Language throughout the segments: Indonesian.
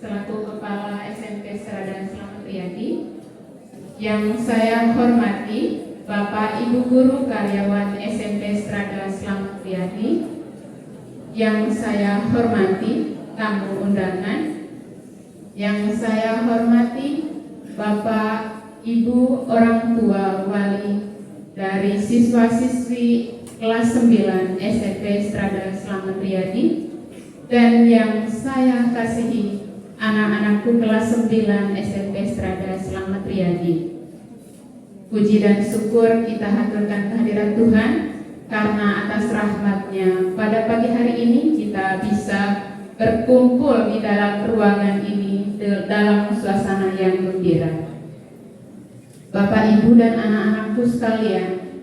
selaku Kepala SMP Seradan Slamet Riyadi. Yang saya hormati Bapak Ibu Guru karyawan SMP Serada Slamet Riyadi. Yang saya hormati tamu undangan. Yang saya hormati Bapak Ibu orang tua wali dari siswa-siswi kelas 9 SMP Serada Slamet Riyadi, dan yang saya kasihi anak-anakku kelas 9 SMP Serada Slamet Riyadi. Puji dan syukur kita haturkan kehadirat Tuhan karena atas rahmat-Nya pada pagi hari ini kita bisa berkumpul di dalam ruangan ini dalam suasana yang gembira. Bapak, Ibu, dan anak-anakku sekalian,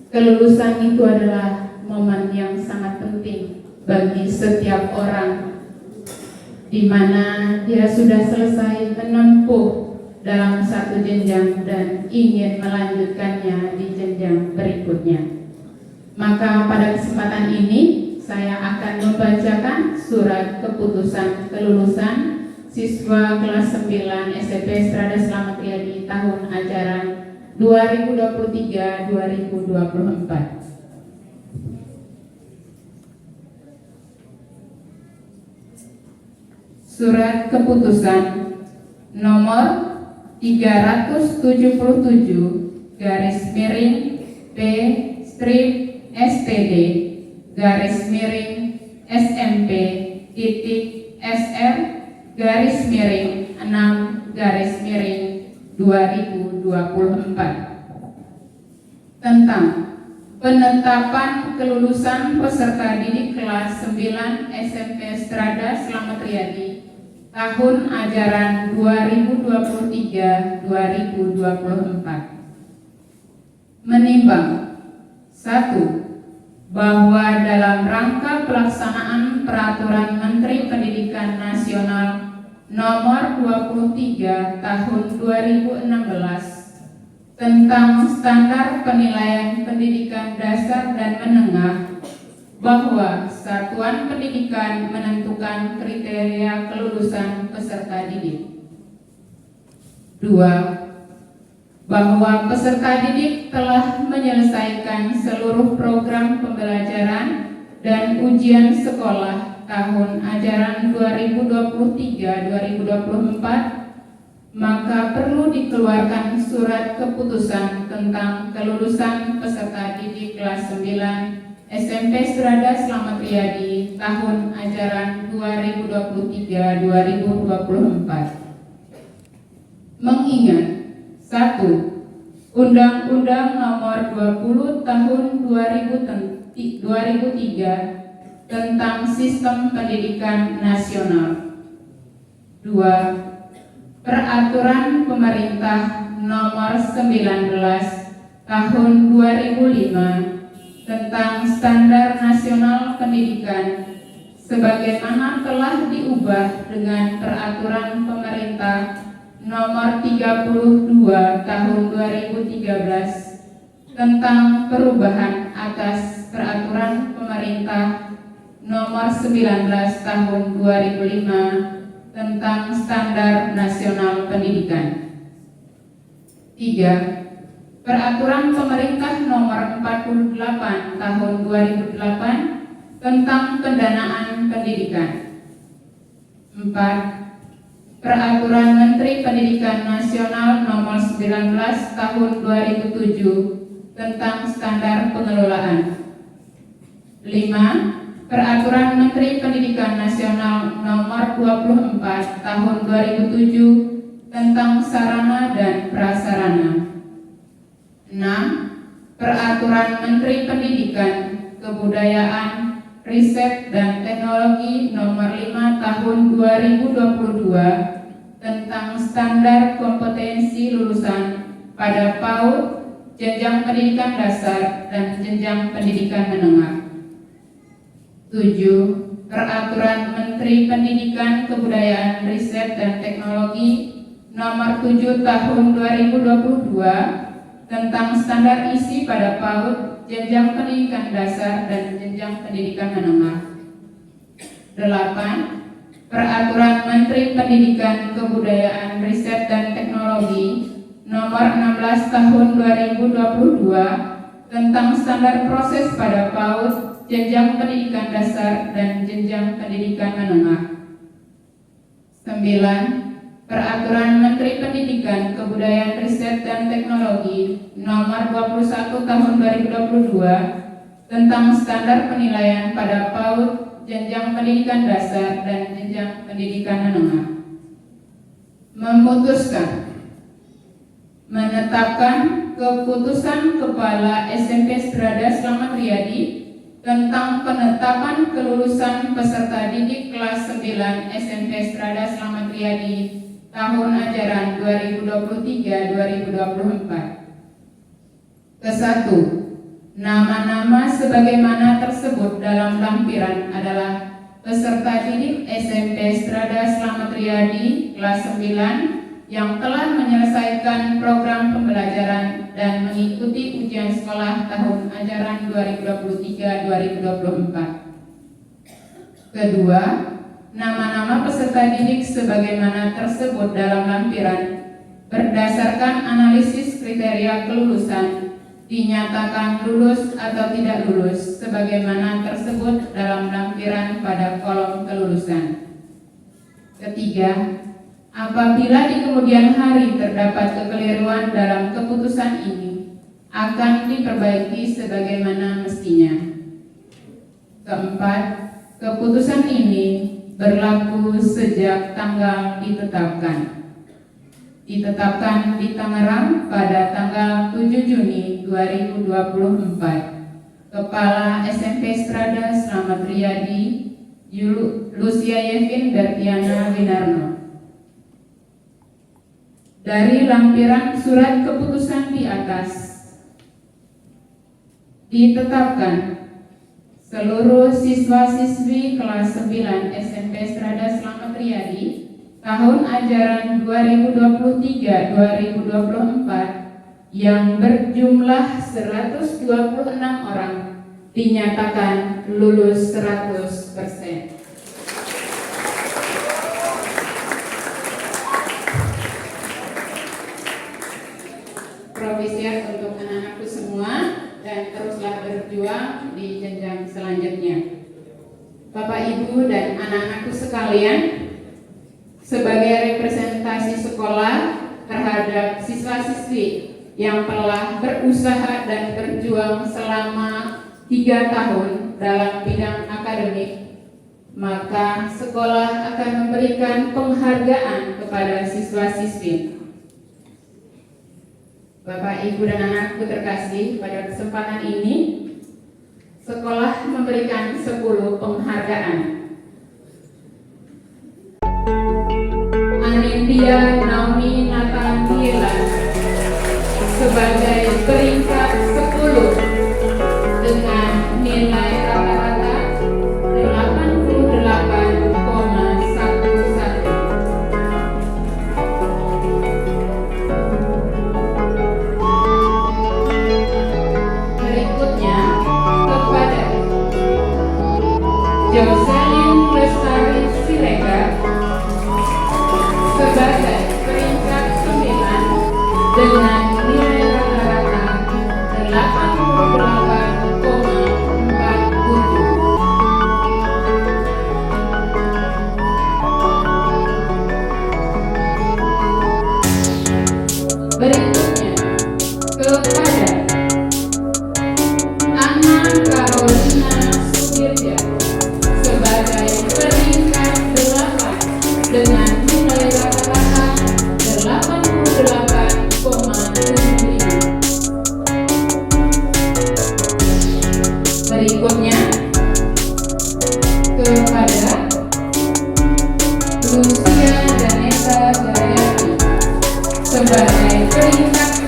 kelulusan itu adalah momen yang sangat penting bagi setiap orang, di mana dia sudah selesai menempuh dalam satu jenjang dan ingin melanjutkannya di jenjang berikutnya. Maka pada kesempatan ini saya akan membacakan surat keputusan kelulusan siswa kelas 9 SMP Serada Slamet Riyadi tahun ajaran 2023-2024. Surat keputusan nomor 377 garis miring P strip STD garis miring SMP titik SR garis miring 6 garis miring 2024 tentang penetapan kelulusan peserta didik kelas 9 SMP Serada Slamet Riyadi tahun ajaran 2023-2024. Menimbang 1. Bahwa dalam rangka pelaksanaan Peraturan Menteri Pendidikan Nasional Nomor 23 Tahun 2016 tentang standar penilaian pendidikan dasar dan menengah, bahwa satuan pendidikan menentukan kriteria kelulusan peserta didik. 2. Bahwa peserta didik telah menyelesaikan seluruh program pembelajaran dan ujian sekolah tahun ajaran 2023-2024, maka perlu dikeluarkan surat keputusan tentang kelulusan peserta didik kelas 9 SMP Serada Slamet Riyadi tahun ajaran 2023-2024. Mengingat 1. Undang-Undang Nomor 20 Tahun 2003 tentang Sistem Pendidikan Nasional. 2. Peraturan Pemerintah Nomor 19 Tahun 2005 tentang Standar Nasional Pendidikan sebagaimana telah diubah dengan Peraturan Pemerintah Nomor 32 Tahun 2013 tentang perubahan atas Peraturan Pemerintah Nomor 19 Tahun 2005 tentang Standar Nasional Pendidikan. 3. Peraturan Pemerintah Nomor 48 Tahun 2008 tentang pendanaan pendidikan. 4. Peraturan Menteri Pendidikan Nasional Nomor 19 Tahun 2007 tentang standar pengelolaan. 5. Peraturan Menteri Pendidikan Nasional Nomor 24 Tahun 2007 tentang sarana dan prasarana. 6. Peraturan Menteri Pendidikan, Kebudayaan, Riset dan Teknologi Nomor 5 Tahun 2022 tentang standar kompetensi lulusan pada PAUD, jenjang pendidikan dasar dan jenjang pendidikan menengah. 7. Peraturan Menteri Pendidikan, Kebudayaan, Riset dan Teknologi Nomor 7 Tahun 2022 tentang standar isi pada PAUD, jenjang pendidikan dasar dan jenjang pendidikan menengah. 8. Peraturan Menteri Pendidikan, Kebudayaan, Riset dan Teknologi Nomor 16 Tahun 2022 tentang standar proses pada PAUD, jenjang pendidikan dasar dan jenjang pendidikan menengah. 9. Peraturan Menteri Pendidikan, Kebudayaan, Riset dan Teknologi Nomor 21 Tahun 2022 tentang standar penilaian pada PAUD, jenjang pendidikan dasar dan jenjang pendidikan menengah. Memutuskan menetapkan keputusan Kepala SMP Strada Slamet Riyadi tentang penetapan kelulusan peserta didik kelas 9 SMP Strada Slamet Riyadi tahun ajaran 2023-2024. Ke-1. Nama-nama sebagaimana tersebut dalam lampiran adalah peserta didik SMP Strada Slamet Riyadi kelas 9 yang telah menyelesaikan program pembelajaran dan mengikuti ujian sekolah tahun ajaran 2023-2024. Kedua, nama-nama peserta didik sebagaimana tersebut dalam lampiran berdasarkan analisis kriteria kelulusan dinyatakan lulus atau tidak lulus sebagaimana tersebut dalam lampiran pada kolom kelulusan. Ketiga, apabila di kemudian hari terdapat kekeliruan dalam keputusan ini, akan diperbaiki sebagaimana mestinya. Keempat, keputusan ini berlaku sejak tanggal ditetapkan. Ditetapkan di Tangerang pada tanggal 7 Juni 2024. Kepala SMP Strada Slamet Riyadi, Lucia Yevin Bertiana Winarno. Dari lampiran surat keputusan di atas ditetapkan seluruh siswa-siswi kelas 9 SMP Strada Slamet Riyadi tahun ajaran 2023-2024 yang berjumlah 126 orang dinyatakan lulus 100%. Provisiat untuk anak-anakku semua dan teruslah berjuang di jenjang selanjutnya. Bapak, Ibu, dan anak-anakku sekalian, sebagai representasi sekolah terhadap siswa-siswi yang telah berusaha dan berjuang selama 3 tahun dalam bidang akademik, maka sekolah akan memberikan penghargaan kepada siswa-siswi. Bapak, Ibu, dan anak-anakku terkasih, pada kesempatan ini sekolah memberikan 10 penghargaan. Anindya Naomi Nathaniela sebagai peringkat 10 dengan nilai rata-rata 88,11. Berikutnya kepada Jocelyn Lestari Siregar sebagai peringkat 9 dengan nilai rata-rata 88,47. Berikutnya kepada Anna Carolina Sudirja sebagai peringkat 8 dengan nilai rata-rata 88,75. Berikutnya kepada Lucia Daneta Jayati sebagai peringkat